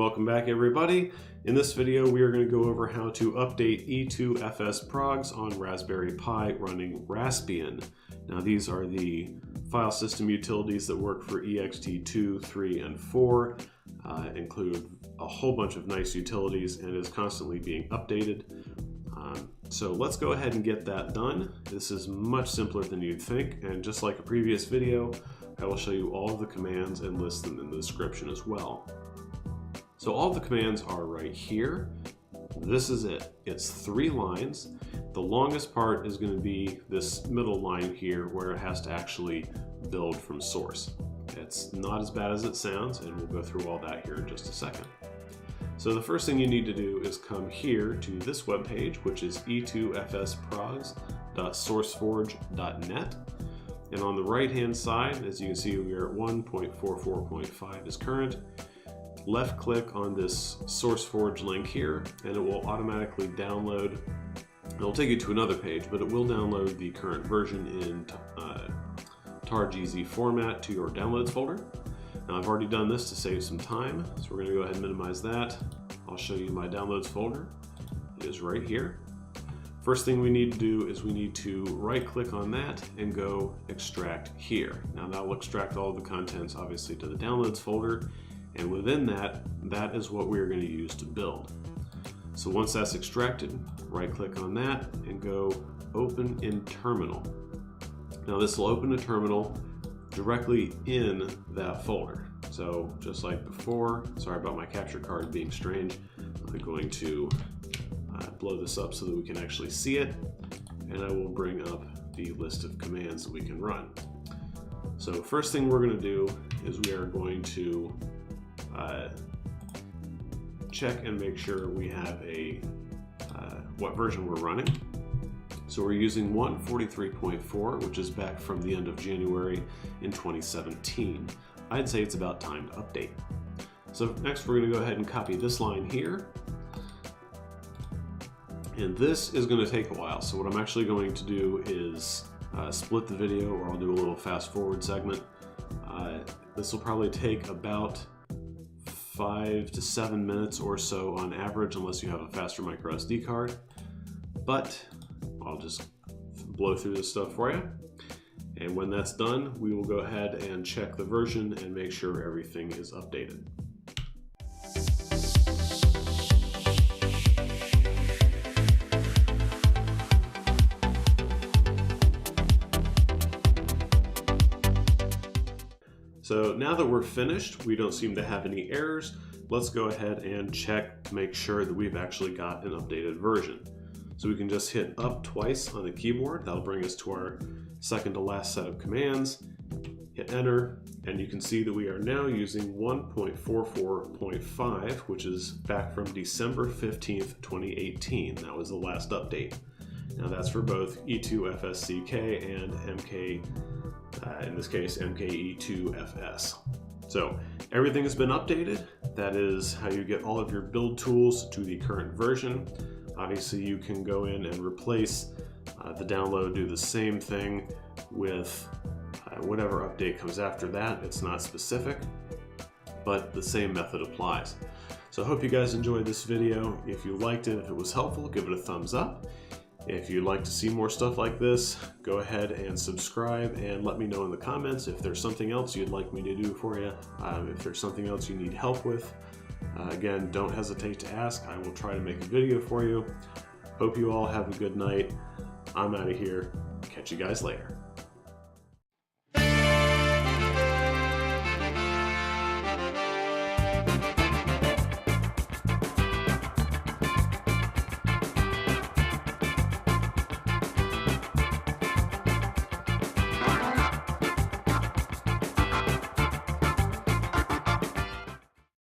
Welcome back everybody. In this video we are going to go over how to update e2fsprogs on Raspberry Pi running Raspbian. Now these are the file system utilities that work for ext2, 3, and 4. Include a whole bunch of nice utilities and is constantly being updated. So let's go ahead and get that done. This is much simpler than you'd think, and just like a previous video, I will show you all of the commands and list them in the description as well. So all the commands are right here. This is it. It's 3 lines. The longest part is going to be this middle line here where it has to actually build from source. It's not as bad as it sounds, and we'll go through all that here in just a second. So the first thing you need to do is come here to this web page, which is e2fsprogs.sourceforge.net. And on the right hand side, as you can see, we are at 1.44.5 is current. Left click on this SourceForge link here and it will automatically download. It'll take you to another page, but it will download the current version in targz format to your downloads folder. Now I've already done this to save some time, so we're going to go ahead and minimize that. I'll show you my downloads folder. It is right here. First thing we need to do is we need to right click on that and go extract here. Now that will extract all of the contents obviously to the downloads folder, and within that, that is what we're going to use to build. So once that's extracted, right click on that and go open in terminal. Now this will open a terminal directly in that folder. So just like before, sorry about my capture card being strange, I'm going to blow this up so that we can actually see it, and I will bring up the list of commands that we can run. So first thing we're going to do is we are going to check and make sure we have a what version we're running. So we're using 1.43.4, which is back from the end of January in 2017. I'd say it's about time to update. So next we're going to go ahead and copy this line here. And this is going to take a while. So what I'm actually going to do is split the video, or I'll do a little fast forward segment. This will probably take about 5 to 7 minutes or so on average, unless you have a faster micro SD card. But I'll just blow through this stuff for you. And when that's done, we will go ahead and check the version and make sure everything is updated. So now that we're finished, we don't seem to have any errors. Let's go ahead and check to make sure that we've actually got an updated version. So we can just hit up twice on the keyboard. That'll bring us to our second to last set of commands. Hit enter, and you can see that we are now using 1.44.5, which is back from December 15th, 2018. That was the last update. Now that's for both e2fsck and MK, in this case MKE2FS. So everything has been updated. That is how you get all of your build tools to the current version. Obviously you can go in and replace the download, do the same thing with whatever update comes after that. It's not specific, but the same method applies. So I hope you guys enjoyed this video. If you liked it, if it was helpful, give it a thumbs up. If you'd like to see more stuff like this, go ahead and subscribe and let me know in the comments if there's something else you'd like me to do for you. If there's something else you need help with, again, don't hesitate to ask. I will try to make a video for you. Hope you all have a good night. I'm out of here. Catch you guys later.